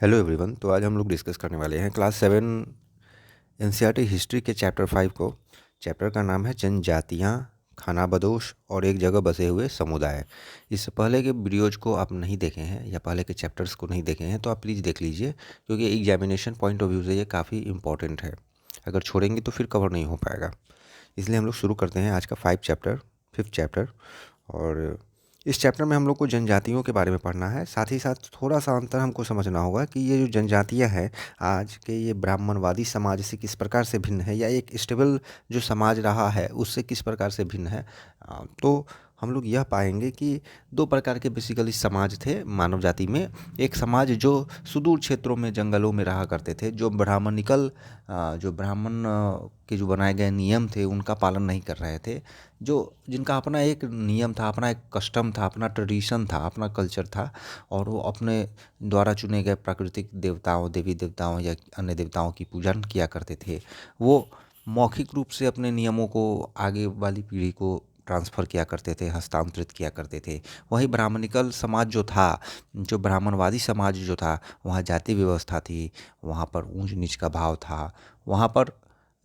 Hello everyone. तो आज हम लोग डिस्कस करने वाले हैं क्लास 7 एनसीईआरटी हिस्ट्री के चैप्टर 5 को। चैप्टर का नाम है जनजातियाँ, खानाबदोश और एक जगह बसे हुए समुदाय। इससे पहले के वीडियोज को आप नहीं देखे हैं या पहले के चैप्टर्स को नहीं देखे हैं तो आप प्लीज़ देख लीजिए, क्योंकि एग्जामिनेशन पॉइंट ऑफ व्यू से ये काफ़ी इंपॉर्टेंट है। अगर छोड़ेंगे तो फिर कवर नहीं हो पाएगा। इसलिए हम लोग शुरू करते हैं आज का 5th चैप्टर। और इस चैप्टर में हम लोग को जनजातियों के बारे में पढ़ना है। साथ ही साथ थोड़ा सा अंतर हमको समझना होगा कि ये जो जनजातियाँ हैं आज के ये ब्राह्मणवादी समाज से किस प्रकार से भिन्न है, या एक स्टेबल जो समाज रहा है उससे किस प्रकार से भिन्न है। तो हम लोग यह पाएंगे कि दो प्रकार के बेसिकली समाज थे मानव जाति में। एक समाज जो सुदूर क्षेत्रों में जंगलों में रहा करते थे, जो ब्राह्मण के जो बनाए गए नियम थे उनका पालन नहीं कर रहे थे, जो जिनका अपना एक नियम था, अपना एक कस्टम था, अपना ट्रेडिशन था, अपना कल्चर था, और वो अपने द्वारा चुने गए प्राकृतिक देवताओं, देवी देवताओं या अन्य देवताओं की पूजन किया करते थे। वो मौखिक रूप से अपने नियमों को आगे वाली पीढ़ी को ट्रांसफ़र किया करते थे, हस्तांतरित किया करते थे। वहीं ब्राह्मणिकल समाज जो था, जो ब्राह्मणवादी समाज जो था, वहाँ जाति व्यवस्था थी, वहाँ पर ऊंच नीच का भाव था, वहाँ पर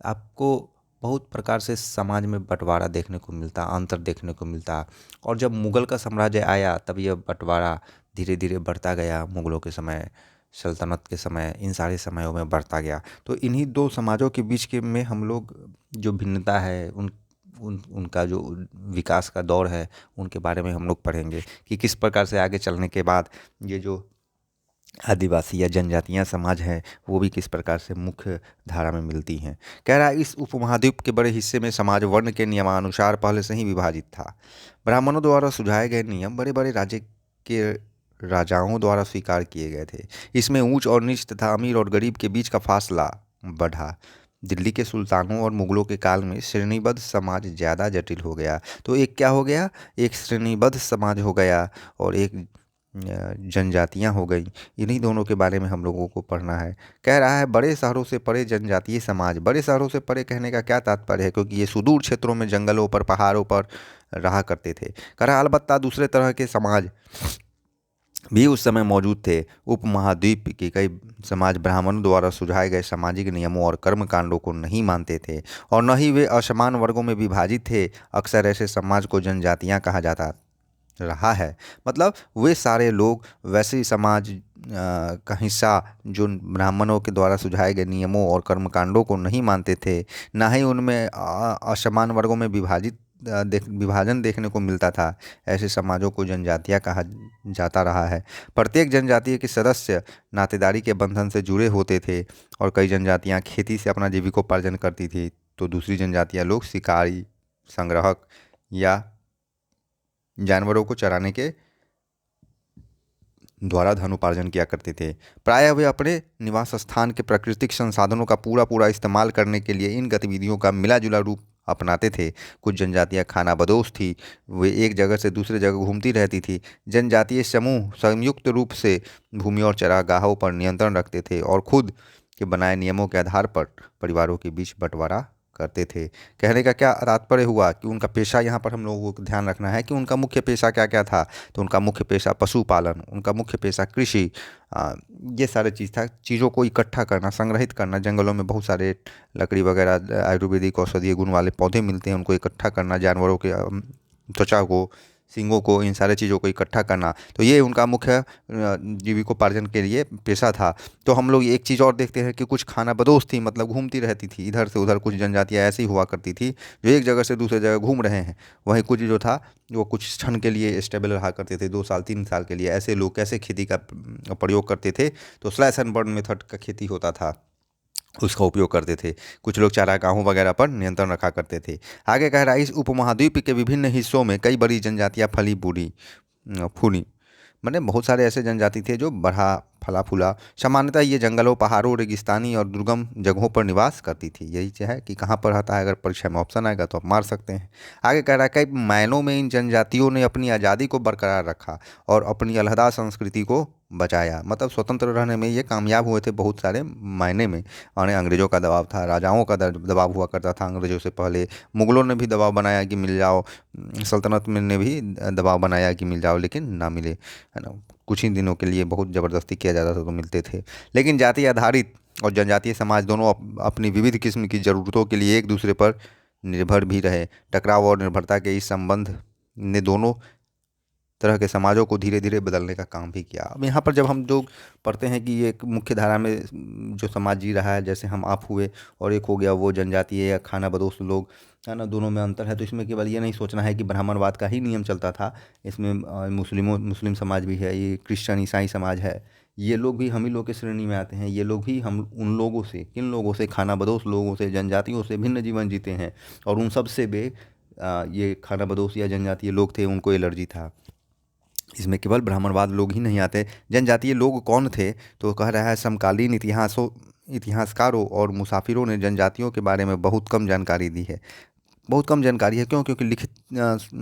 आपको बहुत प्रकार से समाज में बंटवारा देखने को मिलता, अंतर देखने को मिलता। और जब मुग़ल का साम्राज्य आया तब यह बंटवारा धीरे धीरे बढ़ता गया। मुग़लों के समय, सल्तनत के समय, इन सारे समयों में बढ़ता गया। तो इन्हीं दो समाजों के बीच के में हम लोग जो भिन्नता है उनका जो विकास का दौर है उनके बारे में हम लोग पढ़ेंगे कि किस प्रकार से आगे चलने के बाद ये जो आदिवासी या जनजातियाँ समाज हैं वो भी किस प्रकार से मुख्य धारा में मिलती हैं। कह रहा है इस उपमहाद्वीप के बड़े हिस्से में समाज वर्ण के नियमानुसार पहले से ही विभाजित था। ब्राह्मणों द्वारा सुझाए गए नियम बड़े बड़े राज्य के राजाओं द्वारा स्वीकार किए गए थे। इसमें ऊंच और नीच तथा अमीर और गरीब के बीच का फासला बढ़ा। दिल्ली के सुल्तानों और मुगलों के काल में श्रेणीबद्ध समाज ज़्यादा जटिल हो गया। तो एक क्या हो गया, एक श्रेणीबद्ध समाज हो गया और एक जनजातियाँ हो गई। इन्हीं दोनों के बारे में हम लोगों को पढ़ना है। कह रहा है बड़े शहरों से परे जनजातीय समाज। बड़े शहरों से परे कहने का क्या तात्पर्य है, क्योंकि ये सुदूर क्षेत्रों में जंगलों पर, पहाड़ों पर रहा करते थे। कह रहा अलबत्ता दूसरे तरह के समाज भी उस समय मौजूद थे। उपमहाद्वीप के कई समाज ब्राह्मणों द्वारा सुझाए गए सामाजिक नियमों और कर्म कांडों को नहीं मानते थे, और न ही वे असमान वर्गों में विभाजित थे। अक्सर ऐसे समाज को जनजातियाँ कहा जाता रहा है। मतलब वे सारे लोग वैसे समाज का हिस्सा जो ब्राह्मणों के द्वारा सुझाए गए नियमों और कर्मकांडों को नहीं मानते थे, ना ही उनमें असमान वर्गों में विभाजन देखने को मिलता था। ऐसे समाजों को जनजातियाँ कहा जाता रहा है। प्रत्येक जनजाति के सदस्य नातेदारी के बंधन से जुड़े होते थे, और कई जनजातियाँ खेती से अपना जीविकोपार्जन करती थी, तो दूसरी जनजातियाँ लोग शिकारी, संग्राहक या जानवरों को चराने के द्वारा धन उपार्जन किया करते थे। प्रायः वे अपने निवास स्थान के प्राकृतिक संसाधनों का पूरा पूरा इस्तेमाल करने के लिए इन गतिविधियों का मिला जुला रूप अपनाते थे। कुछ जनजातियाँ खानाबदोश थी, वे एक जगह से दूसरे जगह घूमती रहती थी। जनजातीय समूह संयुक्त रूप से भूमि और चरागाहों पर नियंत्रण रखते थे और खुद के बनाए नियमों के आधार पर परिवारों के बीच बंटवारा करते थे। कहने का क्या तात्पर्य हुआ कि उनका पेशा, यहाँ पर हम लोगों को ध्यान रखना है कि उनका मुख्य पेशा क्या क्या था। तो उनका मुख्य पेशा पशुपालन, उनका मुख्य पेशा कृषि, ये सारे चीज़ था। चीज़ों को इकट्ठा करना, संग्रहित करना। जंगलों में बहुत सारे लकड़ी वगैरह, आयुर्वेदिक औषधीय गुण वाले पौधे मिलते हैं, उनको इकट्ठा करना, जानवरों के त्वचा को, सींगों को, इन सारे चीज़ों को इकट्ठा करना। तो ये उनका मुख्य जीविकोपार्जन के लिए पेशा था। तो हम लोग एक चीज़ और देखते हैं कि कुछ खानाबदोश थी, मतलब घूमती रहती थी इधर से उधर। कुछ जनजातियाँ ऐसी हुआ करती थी जो एक जगह से दूसरे जगह घूम रहे हैं। वहीं कुछ जो था वो कुछ क्षण के लिए स्टेबल रहा करते थे, 2 साल 3 साल के लिए। ऐसे लोग कैसे खेती का प्रयोग करते थे, तो स्लैश एंड बर्न मेथड का खेती होता था, उसका उपयोग करते थे। कुछ लोग चारागाहों वगैरह पर नियंत्रण रखा करते थे। आगे कह रहा है इस उपमहाद्वीप के विभिन्न हिस्सों में कई बड़ी जनजातियाँ फली बूढ़ी फूली। मतलब बहुत सारे ऐसे जनजाति थे जो बढ़ा फला फूला। सामान्यतः ये जंगलों, पहाड़ों, रेगिस्तानी और दुर्गम जगहों पर निवास करती थी। यही चीज़ है कि कहाँ पर रहता है, अगर परीक्षा में ऑप्शन आएगा तो आप मार सकते हैं। आगे कह रहा है कई मायनों में इन जनजातियों ने अपनी आज़ादी को बरकरार रखा और अपनी अलहदा संस्कृति को बचाया। मतलब स्वतंत्र रहने में ये कामयाब हुए थे बहुत सारे मायने में। और अंग्रेज़ों का दबाव था, राजाओं का दबाव हुआ करता था अंग्रेज़ों से पहले। मुगलों ने भी दबाव बनाया कि मिल जाओ, सल्तनत में ने भी दबाव बनाया कि मिल जाओ, लेकिन ना मिले, है ना। कुछ ही दिनों के लिए बहुत ज़बरदस्ती किया जाता था तो मिलते थे। लेकिन जाति आधारित और जनजातीय समाज दोनों अपनी विविध किस्म की ज़रूरतों के लिए एक दूसरे पर निर्भर भी रहे। टकराव और निर्भरता के इस संबंध ने दोनों तरह के समाजों को धीरे धीरे बदलने का काम भी किया। अब यहाँ पर जब हम लोग पढ़ते हैं कि ये एक मुख्य धारा में जो समाज जी रहा है, जैसे हम आप हुए, और एक हो गया वो जनजातीय या खानाबदोश लोग, है ना, दोनों में अंतर है। तो इसमें केवल ये नहीं सोचना है कि ब्राह्मणवाद का ही नियम चलता था। इसमें मुस्लिम समाज भी है, ये क्रिश्चियन ईसाई समाज है, ये लोग भी हम ही लोग की श्रेणी में आते हैं। ये लोग भी हम उन लोगों से, किन लोगों से, खानाबदोश लोगों से, जनजातियों से भिन्न जीवन जीते हैं। और उन सब से ये खानाबदोश या जनजातीय लोग थे, उनको एलर्जी था। इसमें केवल ब्राह्मणवाद लोग ही नहीं आते। जनजातीय लोग कौन थे, तो कह रहा है समकालीन इतिहासकारों और मुसाफिरों ने जनजातियों के बारे में बहुत कम जानकारी दी है। बहुत कम जानकारी है, क्यों? क्योंकि लिखित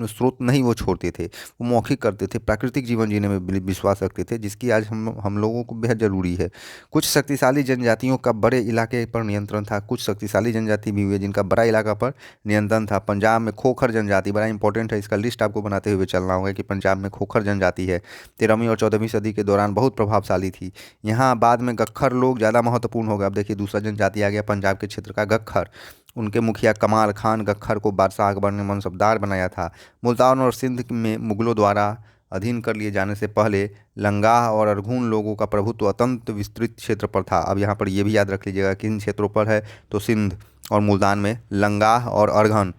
स्रोत नहीं वो छोड़ते थे, वो मौखिक करते थे, प्राकृतिक जीवन जीने में विश्वास रखते थे, जिसकी आज हम लोगों को बेहद ज़रूरी है। कुछ शक्तिशाली जनजातियों का बड़े इलाके पर नियंत्रण था। कुछ शक्तिशाली जनजाति भी हुए जिनका बड़ा इलाका पर नियंत्रण था। पंजाब में खोखर जनजाति बड़ा इंपॉर्टेंट है, इसका लिस्ट आपको बनाते हुए चलना होगा कि पंजाब में खोखर जनजाति है, 13वीं और 14वीं सदी के दौरान बहुत प्रभावशाली थी। यहाँ बाद में गख्खर लोग ज़्यादा महत्वपूर्ण हो गए। अब देखिए दूसरा जनजाति आ गया पंजाब के क्षेत्र का, गख्खर। उनके मुखिया कमाल खान गख्खर को बादशाह अकबर ने मनसबदार बनाया था। मुल्तान और सिंध में मुगलों द्वारा अधीन कर लिए जाने से पहले लंगाह और अरघून लोगों का प्रभुत्व अत्यंत विस्तृत क्षेत्र पर था। अब यहाँ पर ये भी याद रख लीजिएगा किन क्षेत्रों पर है, तो सिंध और मुल्तान में लंगाह और अरघन।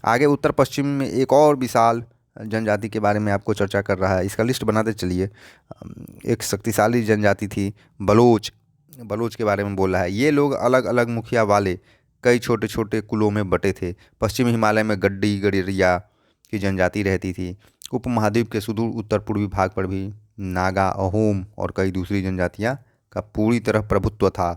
आगे उत्तर पश्चिम में एक और विशाल जनजाति के बारे में आपको चर्चा कर रहा है, इसका लिस्ट बनाते चलिए। एक शक्तिशाली जनजाति थी बलोच। बलोच के बारे में बोल रहा है। ये लोग अलग अलग मुखिया वाले कई छोटे छोटे कुलों में बटे थे। पश्चिम हिमालय में गड्डी गडरिया की जनजाति रहती थी। उपमहाद्वीप के सुदूर उत्तर पूर्वी भाग पर भी नागा, अहोम और कई दूसरी जनजातियां का पूरी तरह प्रभुत्व था।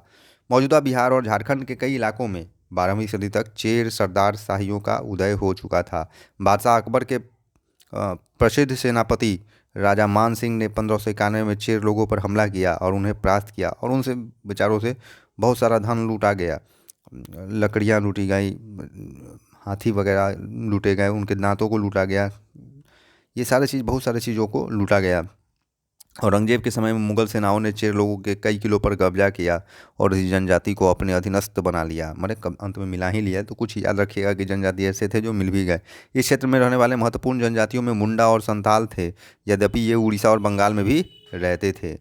मौजूदा बिहार और झारखंड के कई इलाकों में 12वीं सदी तक चेर सरदार शाहियों का उदय हो चुका था। बादशाह अकबर के प्रसिद्ध सेनापति राजा मान सिंह ने 1591 में चेर लोगों पर हमला किया और उन्हें परास्त किया, और उनसे बेचारों से बहुत सारा धन लूटा गया। लकड़ियाँ लूटी गई, हाथी वगैरह लूटे गए, उनके दांतों को लूटा गया, ये सारी चीज़, बहुत सारी चीज़ों को लूटा गया। औरंगजेब के समय में मुगल सेनाओं ने चेर लोगों के कई किलों पर कब्जा किया और इस जनजाति को अपने अधीनस्थ बना लिया। मैंने अंत में मिला ही लिया। तो कुछ याद रखिएगा कि जनजाति ऐसे थे जो मिल भी गए। इस क्षेत्र में रहने वाले महत्वपूर्ण जनजातियों में मुंडा और संताल थे, यद्यपि ये उड़ीसा और बंगाल में भी रहते थे।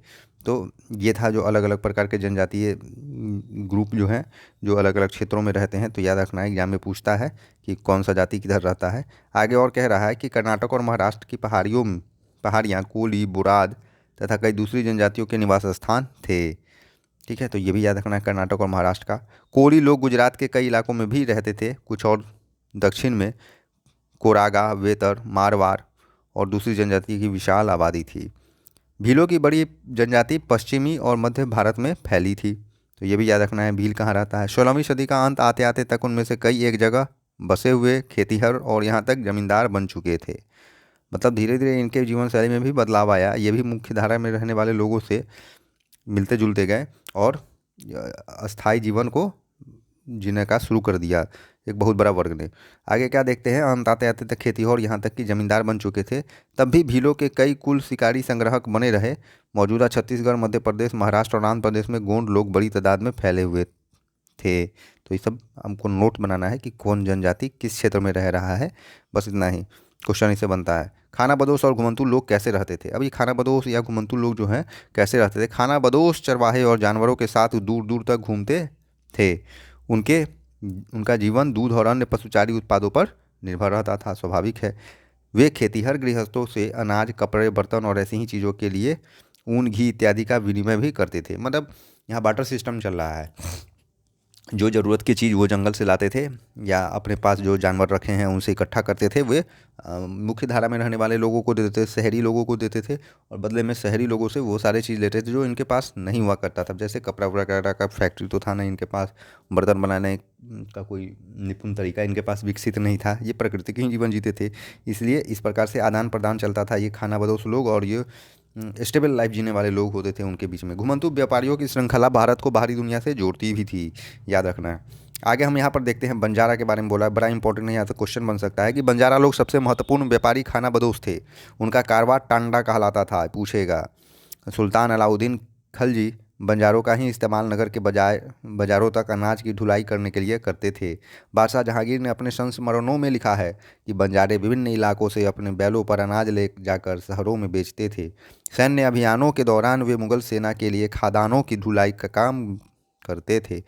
तो ये था जो अलग अलग प्रकार के जनजातीय ग्रुप जो हैं, जो अलग अलग क्षेत्रों में रहते हैं। तो याद रखना है, एग्जाम में पूछता है कि कौन सा जाति किधर रहता है। आगे और कह रहा है कि कर्नाटक और महाराष्ट्र की पहाड़ियाँ कोली, बुराद तथा कई दूसरी जनजातियों के निवास स्थान थे। ठीक है, तो ये भी याद रखना है कर्नाटक और महाराष्ट्र का। कोली लोग गुजरात के कई इलाकों में भी रहते थे। कुछ और दक्षिण में कोरागा, वेतर, मारवाड़ और दूसरी जनजाति की विशाल आबादी थी। भीलों की बड़ी जनजाति पश्चिमी और मध्य भारत में फैली थी। तो ये भी याद रखना है भील कहाँ रहता है। 16वीं सदी का अंत आते आते तक उनमें से कई एक जगह बसे हुए खेतीहर और यहाँ तक जमींदार बन चुके थे। मतलब धीरे धीरे इनके जीवन शैली में भी बदलाव आया। ये भी मुख्य धारा में रहने वाले लोगों से मिलते जुलते गए और अस्थायी जीवन को जीने का शुरू कर दिया एक बहुत बड़ा वर्ग ने। आगे क्या देखते हैं, अंत आते आते तक खेती और यहाँ तक कि जमींदार बन चुके थे। तब भी भीलों के कई कुल शिकारी संग्राहक बने रहे। मौजूदा छत्तीसगढ़, मध्य प्रदेश, महाराष्ट्र और आंध्र प्रदेश में गोंड लोग बड़ी तादाद में फैले हुए थे। तो ये सब हमको नोट बनाना है कि कौन जनजाति किस क्षेत्र में रह रहा है, बस इतना ही क्वेश्चन इससे बनता है। खानाबदोश और घुमंतू लोग कैसे रहते थे? अब ये खानाबदोश या घुमंतू लोग जो हैं कैसे रहते थे? खानाबदोश चरवाहे और जानवरों के साथ दूर दूर तक घूमते थे। उनका जीवन दूध और अन्य पशुचारी उत्पादों पर निर्भर रहता था, स्वाभाविक है। वे खेतीहर गृहस्थों से अनाज, कपड़े, बर्तन और ऐसी ही चीज़ों के लिए ऊन, घी इत्यादि का विनिमय भी करते थे। मतलब यहाँ बार्टर सिस्टम चल रहा है। जो ज़रूरत की चीज़ वो जंगल से लाते थे या अपने पास जो जानवर रखे हैं उनसे इकट्ठा करते थे। वे मुख्य धारा में रहने वाले लोगों को देते थे, शहरी लोगों को देते थे, और बदले में शहरी लोगों से वो सारे चीज़ लेते थे जो इनके पास नहीं हुआ करता था। जैसे कपड़ा वगैरह का फैक्ट्री तो था नहीं इनके पास, बर्तन बनाने का कोई निपुण तरीका इनके पास विकसित नहीं था, ये प्रकृति के ही जीवन जीते थे। इसलिए इस प्रकार से आदान प्रदान चलता था। ये खानाबदोश लोग और ये स्टेबल लाइफ जीने वाले लोग होते थे उनके बीच में। घुमंतु व्यापारियों की श्रृंखला भारत को बाहरी दुनिया से जोड़ती भी थी, याद रखना है। आगे हम यहाँ पर देखते हैं बंजारा के बारे में बोला है, बड़ा इंपॉर्टेंट है, यहाँ से क्वेश्चन बन सकता है कि बंजारा लोग सबसे महत्वपूर्ण व्यापारी खाना बदोश थे। उनका कारोबार टांडा कहलाता था, पूछेगा। सुल्तान अलाउद्दीन खलजी बंजारों का ही इस्तेमाल नगर के बजाय बाजारों तक अनाज की ढुलाई करने के लिए करते थे। बादशाह जहांगीर ने अपने संस्मरणों में लिखा है कि बंजारे विभिन्न इलाकों से अपने बैलों पर अनाज ले जाकर शहरों में बेचते थे। सैन्य अभियानों के दौरान वे मुगल सेना के लिए खादानों की ढुलाई का काम करते थे।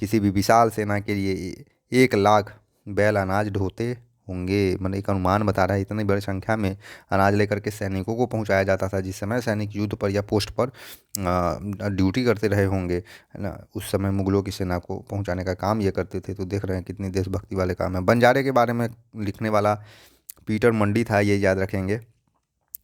किसी भी विशाल सेना के लिए 1 लाख बैल अनाज ढोते होंगे, मतलब एक अनुमान बता रहा है। इतनी बड़ी संख्या में अनाज लेकर के सैनिकों को पहुंचाया जाता था। जिस समय सैनिक युद्ध पर या पोस्ट पर ड्यूटी करते रहे होंगे, है ना, उस समय मुगलों की सेना को पहुंचाने का काम ये करते थे। तो देख रहे हैं कितनी देशभक्ति वाले काम है। बंजारे के बारे में लिखने वाला पीटर मंडी था, ये याद रखेंगे,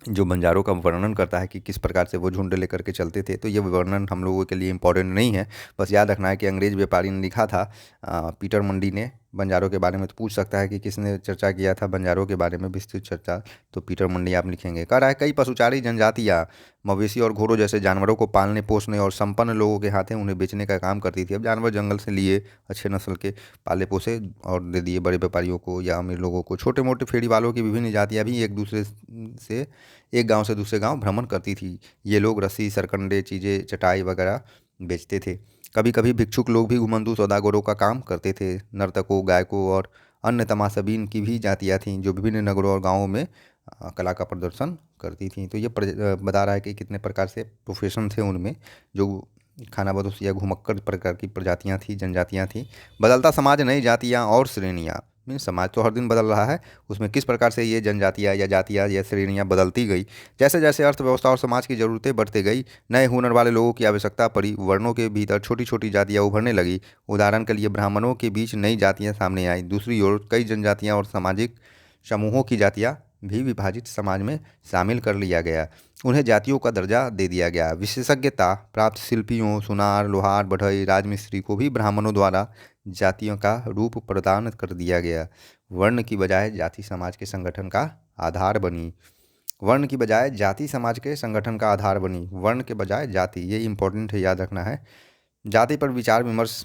जो बंजारों का वर्णन करता है कि किस प्रकार से वो झुंड लेकर के चलते थे। तो ये वर्णन हम लोगों के लिए इम्पोर्टेंट नहीं है, बस याद रखना है कि अंग्रेज व्यापारी ने लिखा था, पीटर मंडी ने, बंजारों के बारे में। तो पूछ सकता है कि किसने चर्चा किया था बंजारों के बारे में विस्तृत चर्चा, तो पीटर मंडी आप लिखेंगे। कह रहा है कई पशुचारी जनजातियाँ मवेशी और घोड़ों जैसे जानवरों को पालने पोसने और संपन्न लोगों के हाथे उन्हें बेचने का काम करती थी। अब जानवर जंगल से लिए अच्छे नस्ल के, पाले पोसे और दे दिए बड़े व्यापारियों को या अमीर लोगों को। छोटे मोटे फेरी वालों की विभिन्न जातियाँ भी एक दूसरे से, एक गांव से दूसरे गांव भ्रमण करती थी। ये लोग रस्सी, सरकंडे, चीज़ें, चटाई वगैरह बेचते थे। कभी कभी भिक्षुक लोग भी घुमंतू सौदागरों का काम करते थे। नर्तकों, गायकों और अन्य तमाशाबीन की भी जातियाँ थीं जो विभिन्न नगरों और गांवों में कला का प्रदर्शन करती थीं। तो ये बता रहा है कि कितने प्रकार से प्रोफेशन थे उनमें, जो खानाबदोश या घुमक्कड़ प्रकार की प्रजातियाँ थी, जनजातियाँ थीं। बदलता समाज, नई जातियाँ और श्रेणियाँ, मीन्स समाज तो हर दिन बदल रहा है, उसमें किस प्रकार से ये जनजातियाँ या जातियाँ या श्रेणियाँ बदलती गई। जैसे जैसे अर्थव्यवस्था और समाज की ज़रूरतें बढ़ती गई, नए हुनर वाले लोगों की आवश्यकता पड़ी, वर्णों के भीतर छोटी छोटी जातियाँ उभरने लगी। उदाहरण के लिए ब्राह्मणों के बीच नई जातियाँ सामने आई। दूसरी ओर कई जनजातियाँ और सामाजिक समूहों की जातियाँ भी विभाजित समाज में शामिल कर लिया गया। उन्हें जातियों का दर्जा दे दिया गया। विशेषज्ञता प्राप्त शिल्पियों, सुनार, लोहार, बढ़ई, राजमिस्त्री को भी ब्राह्मणों द्वारा जातियों का रूप प्रदान कर दिया गया। वर्ण की बजाय जाति समाज के संगठन का आधार बनी। वर्ण की बजाय जाति समाज के संगठन का आधार बनी। वर्ण के बजाय जाति, ये इंपॉर्टेंट है, याद रखना है। जाति पर विचार विमर्श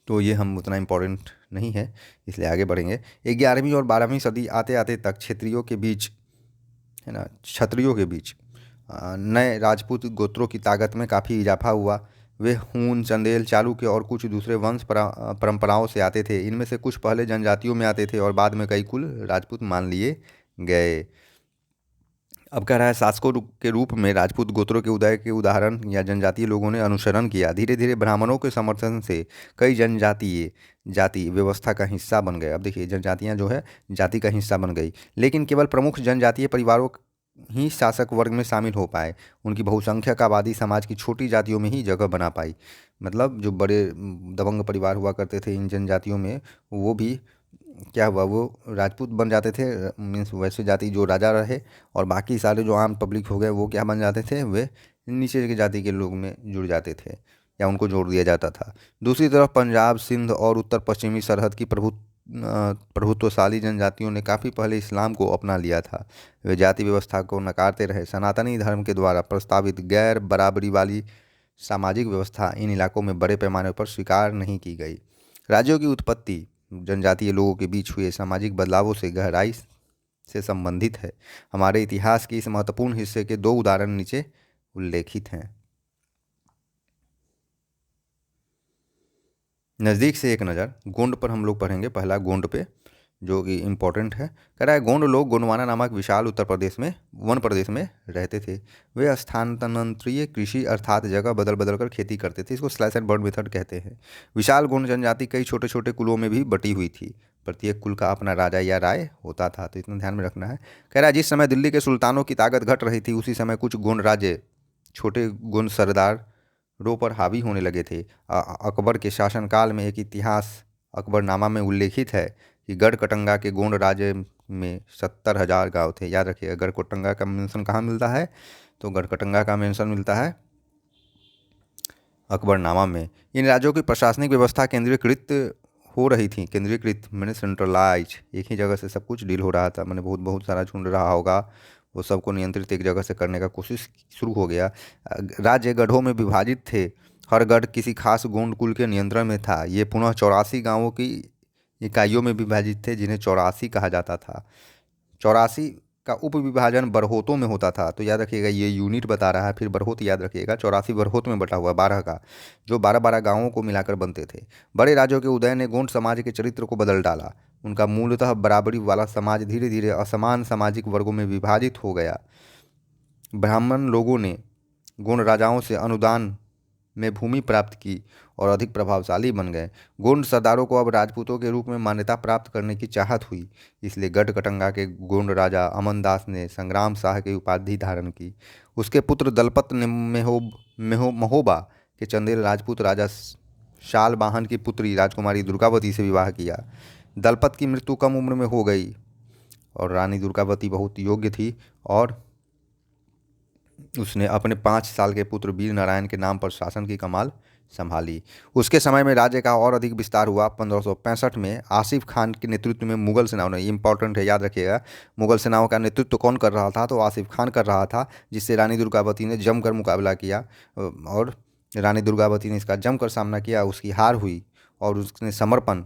तो ये हम उतना इम्पोर्टेंट नहीं है, इसलिए आगे बढ़ेंगे। 11वीं और 12वीं सदी आते आते तक क्षेत्रियों के बीच, है ना, क्षत्रियों के बीच नए राजपूत गोत्रों की ताकत में काफ़ी इजाफा हुआ। वे हून, चंदेल, चालुक्य और कुछ दूसरे वंश परंपराओं से आते थे। इनमें से कुछ पहले जनजातियों में आते थे और बाद में कई कुल राजपूत मान लिए गए। अब कह रहा है शासकों के रूप में राजपूत गोत्रों के उदय के उदाहरण या जनजातीय लोगों ने अनुसरण किया। धीरे धीरे ब्राह्मणों के समर्थन से कई जनजातीय जाति व्यवस्था का हिस्सा बन गए। अब देखिए, जनजातियां जो है जाति का हिस्सा बन गई, लेकिन केवल प्रमुख जनजातीय परिवारों ही शासक वर्ग में शामिल हो पाए। उनकी बहुसंख्यक आबादी समाज की छोटी जातियों में ही जगह बना पाई। मतलब जो बड़े दबंग परिवार हुआ करते थे इन जनजातियों में, वो भी क्या हुआ, वो राजपूत बन जाते थे, मीन्स वैसे जाति जो राजा रहे, और बाकी सारे जो आम पब्लिक हो गए वो क्या बन जाते थे, वे नीचे की जाति के लोग में जुड़ जाते थे या उनको जोड़ दिया जाता था। दूसरी तरफ पंजाब, सिंध और उत्तर पश्चिमी सरहद की प्रभुत्वशाली जनजातियों ने काफ़ी पहले इस्लाम को अपना लिया था। वे जाति व्यवस्था को नकारते रहे। सनातनी धर्म के द्वारा प्रस्तावित गैर बराबरी वाली सामाजिक व्यवस्था इन इलाकों में बड़े पैमाने पर स्वीकार नहीं की गई। राज्यों की उत्पत्ति जनजातीय लोगों के बीच हुए सामाजिक बदलावों से गहराई से संबंधित है। हमारे इतिहास के इस महत्वपूर्ण हिस्से के 2 उदाहरण नीचे उल्लेखित हैं। नज़दीक से एक नज़र गोंड पर हम लोग पढ़ेंगे। पहला गोंड पे, जो कि इम्पोर्टेंट है। कह रहा है गोंड लोग गोंडवाना नामक विशाल उत्तर प्रदेश में वन प्रदेश में रहते थे। वे स्थानांतरीय कृषि अर्थात जगह बदल बदल कर खेती करते थे। इसको स्लैश एंड बर्न मेथड कहते हैं। विशाल गोंड जनजाति कई छोटे छोटे कुलों में भी बटी हुई थी। प्रत्येक कुल का अपना राजा या राय होता था। तो इतना ध्यान में रखना है। कह रहा है जिस समय दिल्ली के सुल्तानों की ताकत घट रही थी, उसी समय कुछ गोंड राज्य छोटे गोंड सरदारों पर हावी होने लगे थे। अकबर के शासनकाल में एक इतिहास अकबरनामा में उल्लेखित है कि गढ़कटंगा के गोंड राज्य में 70,000 गाँव थे। याद रखिएगा, गढ़कटंगा का मेंशन कहाँ मिलता है, तो गढ़कटंगा का मेंशन मिलता है अकबरनामा में। इन राज्यों की प्रशासनिक व्यवस्था केंद्रीकृत हो रही थी। केंद्रीकृत मैंने सेंट्रलाइज, एक ही जगह से सब कुछ डील हो रहा था। मैंने बहुत सारा झुंड रहा होगा, वो सबको नियंत्रित एक जगह से करने का कोशिश शुरू हो गया। राज्य गढ़ों में विभाजित थे, हर गढ़ किसी खास गोंड कुल के नियंत्रण में था। ये पुनः 84 गांवों की इकाइयों में विभाजित थे, जिन्हें 84 कहा जाता था। 84 का उप विभाजन बरहोतों में होता था। तो याद रखिएगा, ये यूनिट बता रहा है, फिर बरहोत याद रखिएगा। 84 बरहोत में बटा हुआ 12 का, जो 12-12 गांवों को मिलाकर बनते थे। बड़े राज्यों के उदय ने गोंड समाज के चरित्र को बदल डाला। उनका मूलतः बराबरी वाला समाज धीरे धीरे असमान सामाजिक वर्गों में विभाजित हो गया। ब्राह्मण लोगों ने गोंड राजाओं से अनुदान में भूमि प्राप्त की और अधिक प्रभावशाली बन गए। गोंड सरदारों को अब राजपूतों के रूप में मान्यता प्राप्त करने की चाहत हुई। इसलिए गढ़कटंगा के गोंड राजा अमनदास ने संग्राम शाह की उपाधि धारण की। उसके पुत्र दलपत ने महोबा के चंदेल राजपूत राजा शालवाहन की पुत्री राजकुमारी दुर्गावती से विवाह किया। दलपत की मृत्यु कम उम्र में हो गई और रानी दुर्गावती बहुत योग्य थी और उसने अपने 5 साल के पुत्र वीर नारायण के नाम पर शासन की कमान संभाली। उसके समय में राज्य का और अधिक विस्तार हुआ। 1565 में आसिफ खान के नेतृत्व में मुगल सेनाओं ने, इंपॉर्टेंट है याद रखिएगा, मुगल सेनाओं का नेतृत्व कौन कर रहा था? तो आसिफ खान कर रहा था, जिससे रानी दुर्गावती ने जमकर मुकाबला किया और रानी दुर्गावती ने इसका जमकर सामना किया। उसकी हार हुई और उसने समर्पण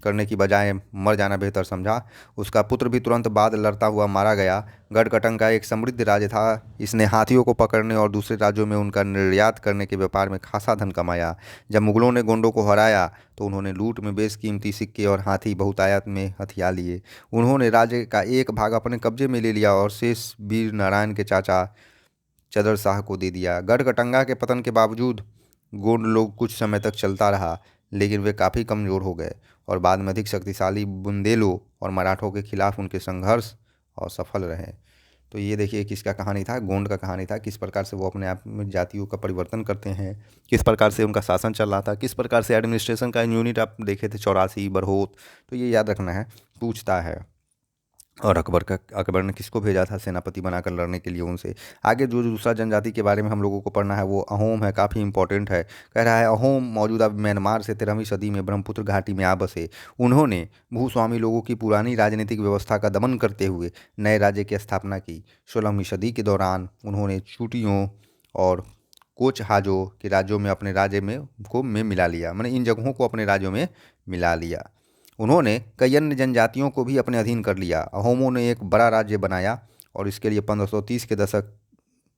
करने की बजाय मर जाना बेहतर समझा। उसका पुत्र भी तुरंत बाद लड़ता हुआ मारा गया। गढ़कटंगा एक समृद्ध राज्य था। इसने हाथियों को पकड़ने और दूसरे राज्यों में उनका निर्यात करने के व्यापार में खासा धन कमाया। जब मुगलों ने गोंडों को हराया तो उन्होंने लूट में बेशकीमती सिक्के और हाथी बहुतायत में हथिया लिए। उन्होंने राज्य का एक भाग अपने कब्जे में ले लिया और शेष वीर नारायण के चाचा चदर शाह को दे दिया। गढ़कटंगा के पतन के बावजूद गोंड लोग कुछ समय तक चलता रहा, लेकिन वे काफ़ी कमज़ोर हो गए और बाद में अधिक शक्तिशाली बुंदेलों और मराठों के खिलाफ उनके संघर्ष और सफल रहे। तो ये देखिए किसका कहानी था, गोंड का कहानी था। किस प्रकार से वो अपने आप में जातियों का परिवर्तन करते हैं, किस प्रकार से उनका शासन चल रहा था, किस प्रकार से एडमिनिस्ट्रेशन का यूनिट आप देखे थे 84 बरहोत। तो ये याद रखना है, पूछता है। और अकबर ने किसको भेजा था सेनापति बनाकर लड़ने के लिए उनसे। आगे जो दूसरा जनजाति के बारे में हम लोगों को पढ़ना है वो अहोम है, काफ़ी इंपॉर्टेंट है। कह रहा है अहोम मौजूदा म्यांमार से 13वीं सदी में ब्रह्मपुत्र घाटी में आ बसे। उन्होंने भूस्वामी लोगों की पुरानी राजनीतिक व्यवस्था का दमन करते हुए नए राज्य की स्थापना की। 16वीं सदी के दौरान उन्होंने चूटियों और कोचहाजों के राज्यों में अपने राज्य में मिला लिया, मैंने इन जगहों को अपने राज्यों में मिला लिया। उन्होंने कई अन्य जनजातियों को भी अपने अधीन कर लिया। अहोमों ने एक बड़ा राज्य बनाया और इसके लिए 1530 के दशक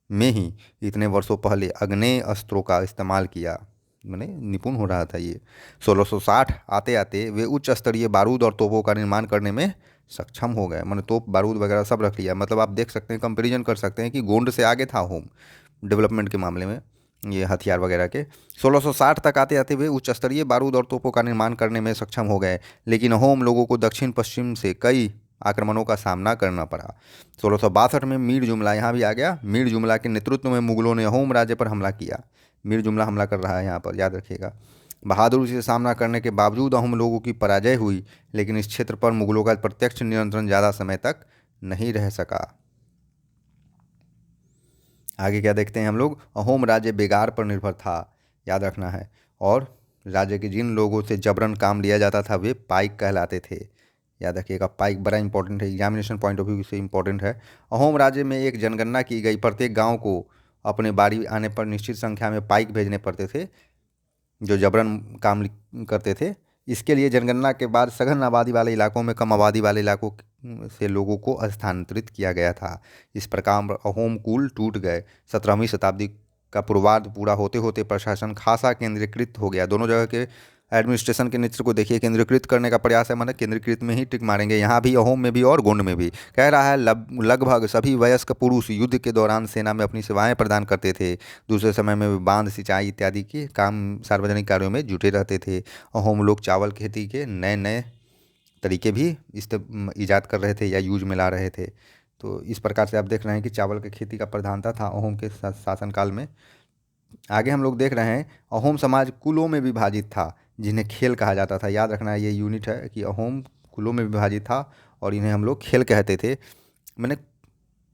में ही, इतने वर्षों पहले, आग्नेय अस्त्रों का इस्तेमाल किया। मैंने निपुण हो रहा था ये। 1660 आते आते वे उच्च स्तरीय बारूद और तोपों का निर्माण करने में सक्षम हो गए। मैंने तोप बारूद वगैरह सब रख लिया। मतलब आप देख सकते हैं, कंपेरिजन कर सकते हैं कि गोंड से आगे था अहोम डेवलपमेंट के मामले में, ये हथियार वगैरह के। 1660 तक आते आते वे उच्च स्तरीय बारूद और तोपों का निर्माण करने में सक्षम हो गए, लेकिन अहोम लोगों को दक्षिण पश्चिम से कई आक्रमणों का सामना करना पड़ा। 1662 में मीर जुमला, यहाँ भी आ गया, मीर जुमला के नेतृत्व में मुगलों ने अहोम राज्य पर हमला किया। मीर जुमला हमला कर रहा है यहाँ पर, याद रखिएगा। बहादुरी से सामना करने के बावजूद अहोम लोगों की पराजय हुई, लेकिन इस क्षेत्र पर मुगलों का प्रत्यक्ष नियंत्रण ज़्यादा समय तक नहीं रह सका। आगे क्या देखते हैं हम लोग, अहोम राज्य बेगार पर निर्भर था, याद रखना है। और राज्य के जिन लोगों से जबरन काम लिया जाता था वे पाइक कहलाते थे, याद रखिएगा। पाइक बड़ा इंपॉर्टेंट है, एग्जामिनेशन पॉइंट ऑफ व्यू से इंपॉर्टेंट है। अहोम राज्य में एक जनगणना की गई। प्रत्येक गांव को अपने बारी आने पर निश्चित संख्या में पाइक भेजने पड़ते थे जो जबरन काम करते थे। इसके लिए जनगणना के बाद सघन आबादी वाले इलाकों में कम आबादी वाले इलाकों से लोगों को स्थानांतरित किया गया था। इस प्रकार अहोम कुल टूट गए। 17वीं शताब्दी का पूर्वार्ध पूरा होते होते प्रशासन खासा केंद्रीकृत हो गया। दोनों जगह के एडमिनिस्ट्रेशन के नेतृत्व को देखिए, केंद्रीकृत करने का प्रयास है, मतलब केंद्रीकृत में ही टिक मारेंगे, यहाँ भी अहोम में भी और गोंड में भी। कह रहा है लगभग सभी वयस्क पुरुष युद्ध के दौरान सेना में अपनी सेवाएं प्रदान करते थे। दूसरे समय में वे बांध, सिंचाई इत्यादि के काम, सार्वजनिक कार्यों में जुटे रहते थे। अहोम लोग चावल खेती के नए नए तरीके भी ईजाद कर रहे थे या यूज में ला रहे थे। तो इस प्रकार से आप देख रहे हैं कि चावल की खेती का प्रधानता था अहोम के शासनकाल में। आगे हम लोग देख रहे हैं अहोम समाज कुलों में विभाजित था, जिन्हें खेल कहा जाता था। याद रखना है, ये यूनिट है कि अहोम कुलों में विभाजित था और इन्हें हम लोग खेल कहते थे, मैंने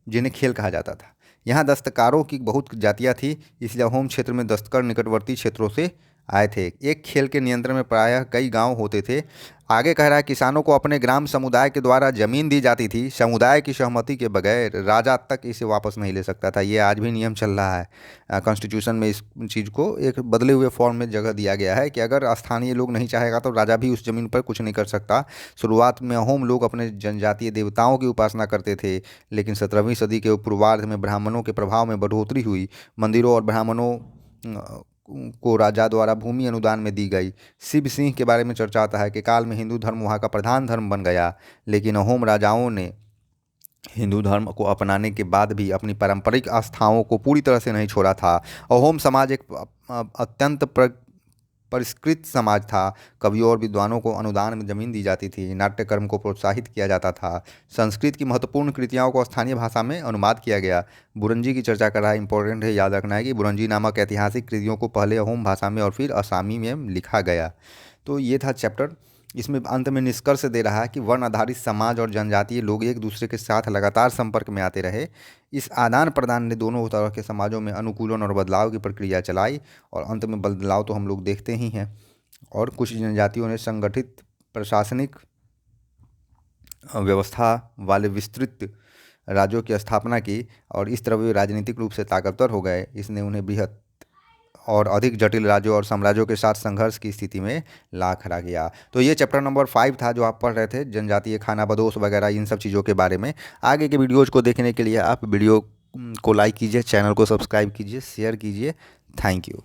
जिन्हें खेल कहा जाता था। यहाँ दस्तकारों की बहुत जातियाँ थी, इसलिए अहोम क्षेत्र में दस्तकर निकटवर्ती क्षेत्रों से आए थे। एक खेल के नियंत्रण में प्रायः कई गांव होते थे। आगे कह रहा है किसानों को अपने ग्राम समुदाय के द्वारा जमीन दी जाती थी। समुदाय की सहमति के बगैर राजा तक इसे वापस नहीं ले सकता था। ये आज भी नियम चल रहा है। कॉन्स्टिट्यूशन में इस चीज़ को एक बदले हुए फॉर्म में जगह दिया गया है कि अगर स्थानीय लोग नहीं चाहेगा तो राजा भी उस जमीन पर कुछ नहीं कर सकता। शुरुआत में अहोम लोग अपने जनजातीय देवताओं की उपासना करते थे, लेकिन 17वीं सदी के पूर्वार्ध में ब्राह्मणों के प्रभाव में बढ़ोतरी हुई। मंदिरों और ब्राह्मणों को राजा द्वारा भूमि अनुदान में दी गई। शिव सिंह के बारे में चर्चा आता है कि काल में हिंदू धर्म वहाँ का प्रधान धर्म बन गया, लेकिन अहोम राजाओं ने हिंदू धर्म को अपनाने के बाद भी अपनी पारंपरिक आस्थाओं को पूरी तरह से नहीं छोड़ा था। अहोम समाज एक अत्यंत परिष्कृत समाज था। कवियों और विद्वानों को अनुदान में जमीन दी जाती थी। नाट्यकर्म को प्रोत्साहित किया जाता था। संस्कृत की महत्वपूर्ण कृतियों को स्थानीय भाषा में अनुवाद किया गया। बुरंजी की चर्चा कर रहा है, इंपॉर्टेंट है, याद रखना है कि बुरंजी नामक ऐतिहासिक कृतियों को पहले अहोम भाषा में और फिर असामी में लिखा गया। तो ये था चैप्टर। इसमें अंत में निष्कर्ष दे रहा है कि वर्ण आधारित समाज और जनजातीय लोग एक दूसरे के साथ लगातार संपर्क में आते रहे। इस आदान प्रदान ने दोनों तरह के समाजों में अनुकूलन और बदलाव की प्रक्रिया चलाई, और अंत में बदलाव तो हम लोग देखते ही हैं। और कुछ जनजातियों ने संगठित प्रशासनिक व्यवस्था वाले विस्तृत राज्यों की स्थापना की, और इस तरह वे राजनीतिक रूप से ताकतवर हो गए। इसने उन्हें बृहत और अधिक जटिल राज्यों और साम्राज्यों के साथ संघर्ष की स्थिति में ला खड़ा किया। तो ये चैप्टर नंबर 5 था जो आप पढ़ रहे थे, जनजातीय खाना बदोश वगैरह इन सब चीज़ों के बारे में। आगे के वीडियोज़ को देखने के लिए आप वीडियो को लाइक कीजिए, चैनल को सब्सक्राइब कीजिए, शेयर कीजिए। Thank you.